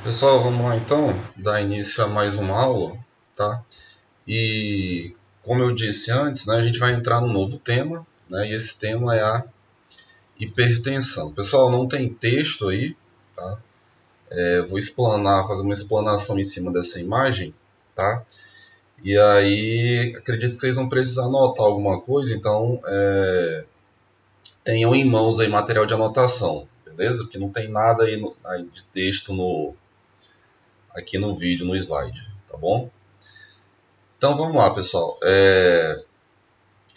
Pessoal, vamos lá então dar início a mais uma aula, tá? E como eu disse antes, né, a gente vai entrar num novo tema, né? E esse tema é a hipertensão. Pessoal, não tem texto aí, tá? Vou explanar, fazer uma explanação em cima dessa imagem, tá? E aí, acredito que vocês vão precisar anotar alguma coisa, então tenham em mãos aí material de anotação, beleza? Porque não tem nada aí de texto aqui no vídeo, no slide, tá bom? Então vamos lá, pessoal.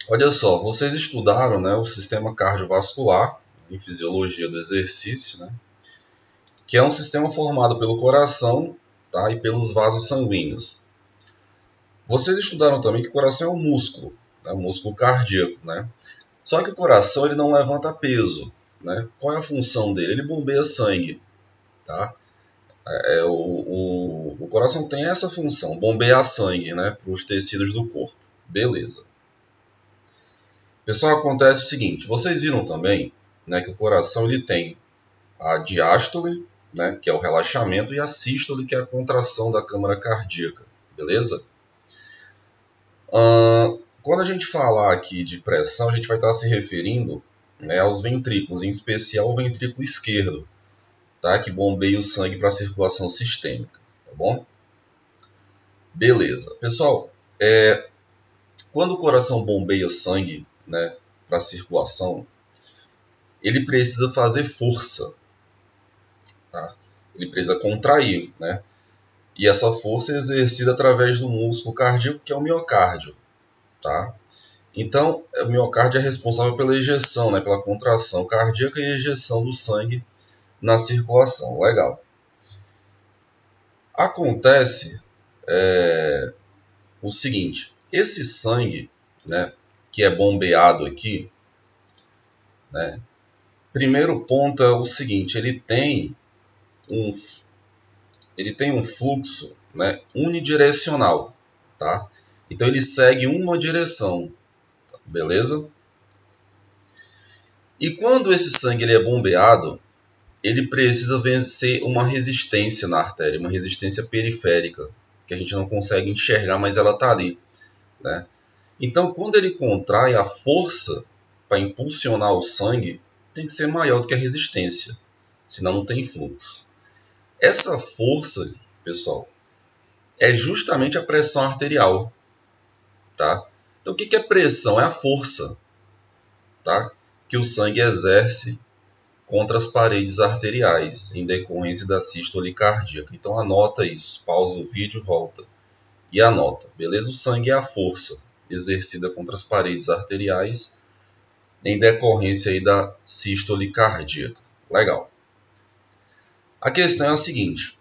Olha só, vocês estudaram, né, o sistema cardiovascular em fisiologia do exercício, né, que é um sistema formado pelo coração, tá, e pelos vasos sanguíneos. Vocês estudaram também que o coração é um músculo, né, um músculo cardíaco, né? Só que o coração ele não levanta peso, né? Qual é a função dele? Ele bombeia sangue, tá? O coração tem essa função, bombear sangue, né, para os tecidos do corpo. Beleza. Pessoal, acontece o seguinte, vocês viram também, né, que o coração ele tem a diástole, né, que é o relaxamento, e a sístole, que é a contração da câmara cardíaca, beleza? Quando a gente falar aqui de pressão, a gente vai estar se referindo, né, aos ventrículos, em especial o ventrículo esquerdo, tá, que bombeia o sangue para a circulação sistêmica, tá bom? Beleza. Pessoal, quando o coração bombeia sangue, né, para a circulação, ele precisa fazer força, tá? Ele precisa contrair, né? E essa força é exercida através do músculo cardíaco, que é o miocárdio, tá? Então, o miocárdio é responsável pela ejeção, né, pela contração cardíaca e ejeção do sangue na circulação. Legal. Acontece o seguinte, esse sangue, né, que é bombeado aqui, né, primeiro ponto é o seguinte, um, ele tem um fluxo, né, unidirecional, tá? Então ele segue uma direção, beleza? E quando esse sangue ele é bombeado, ele precisa vencer uma resistência na artéria, uma resistência periférica, que a gente não consegue enxergar, mas ela está ali, né? Então, quando ele contrai, a força para impulsionar o sangue tem que ser maior do que a resistência, senão não tem fluxo. Essa força, pessoal, é justamente a pressão arterial, tá? Então, o que é pressão? É a força, tá, que o sangue exerce contra as paredes arteriais, em decorrência da sístole cardíaca. Então anota isso, pausa o vídeo, volta e anota, beleza? O sangue é a força exercida contra as paredes arteriais em decorrência aí da sístole cardíaca. Legal. A questão é a seguinte,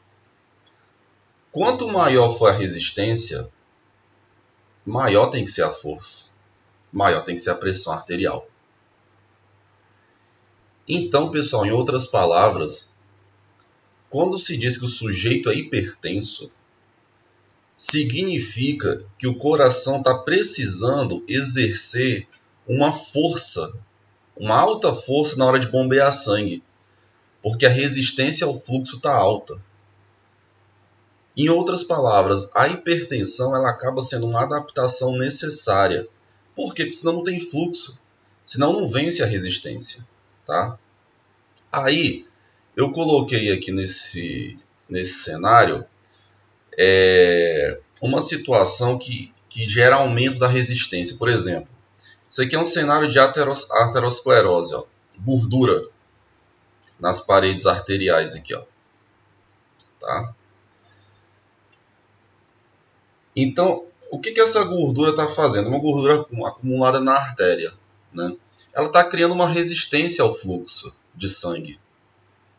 quanto maior for a resistência, maior tem que ser a força, maior tem que ser a pressão arterial. Então, pessoal, em outras palavras, quando se diz que o sujeito é hipertenso, significa que o coração está precisando exercer uma força, uma alta força na hora de bombear sangue, porque a resistência ao fluxo está alta. Em outras palavras, a hipertensão ela acaba sendo uma adaptação necessária. Por quê? Porque senão não tem fluxo, senão não vence a resistência, tá? Aí, eu coloquei aqui nesse cenário uma situação que gera aumento da resistência. Por exemplo, isso aqui é um cenário de aterosclerose, ó, gordura nas paredes arteriais aqui, ó, tá? Então, o que essa gordura está fazendo? Uma gordura acumulada na artéria, né? Ela está criando uma resistência ao fluxo de sangue,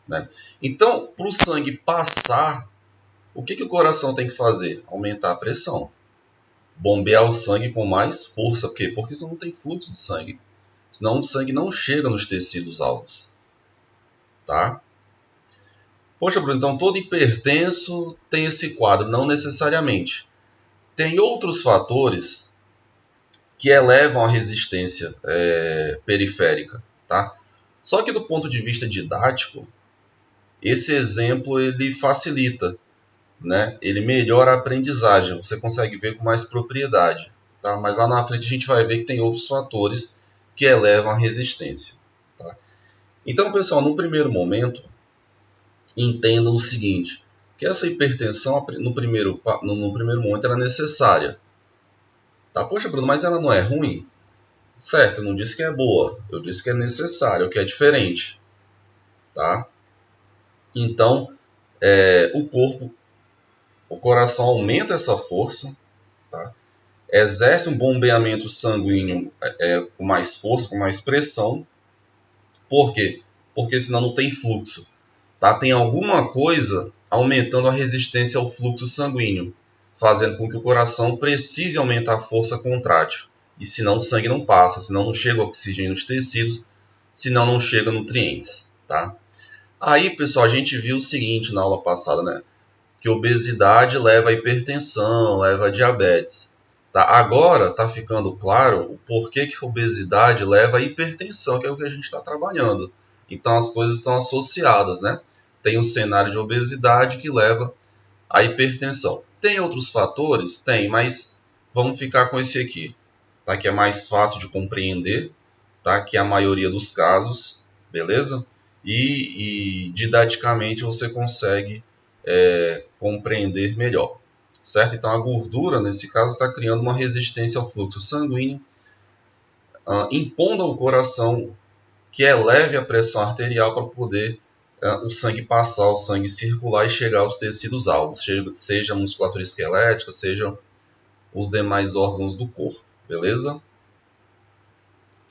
né? Então, para o sangue passar, o que o coração tem que fazer? Aumentar a pressão, bombear o sangue com mais força. Por quê? Porque senão não tem fluxo de sangue. Senão o sangue não chega nos tecidos alvos, tá? Poxa, Bruno, então todo hipertenso tem esse quadro? Não necessariamente. Tem outros fatores que elevam a resistência periférica, tá? Só que do ponto de vista didático, esse exemplo ele facilita, né? Ele melhora a aprendizagem, você consegue ver com mais propriedade, tá? Mas lá na frente a gente vai ver que tem outros fatores que elevam a resistência, tá? Então, pessoal, no primeiro momento, entendam o seguinte, que essa hipertensão no primeiro momento era necessária, tá? Poxa, Bruno, mas ela não é ruim? Certo, eu não disse que é boa, eu disse que é necessária, o que é diferente, tá? Então, o coração aumenta essa força, tá? Exerce um bombeamento sanguíneo com mais força, com mais pressão. Por quê? Porque senão não tem fluxo, tá? Tem alguma coisa aumentando a resistência ao fluxo sanguíneo, fazendo com que o coração precise aumentar a força contrátil. E senão o sangue não passa, senão não chega oxigênio nos tecidos, senão não chega nutrientes, tá? Aí, pessoal, a gente viu o seguinte na aula passada, né? Que obesidade leva a hipertensão, leva a diabetes. Tá? Agora está ficando claro o porquê que a obesidade leva a hipertensão, que é o que a gente está trabalhando. Então as coisas estão associadas, né? Tem um cenário de obesidade que leva à hipertensão. Tem outros fatores? Tem, mas vamos ficar com esse aqui, tá? Que é mais fácil de compreender, tá? Que é a maioria dos casos, beleza? E didaticamente você consegue compreender melhor, certo? Então a gordura, nesse caso, está criando uma resistência ao fluxo sanguíneo, impondo ao coração que eleve a pressão arterial para poder o sangue passar, o sangue circular e chegar aos tecidos alvos, seja a musculatura esquelética, seja os demais órgãos do corpo, beleza?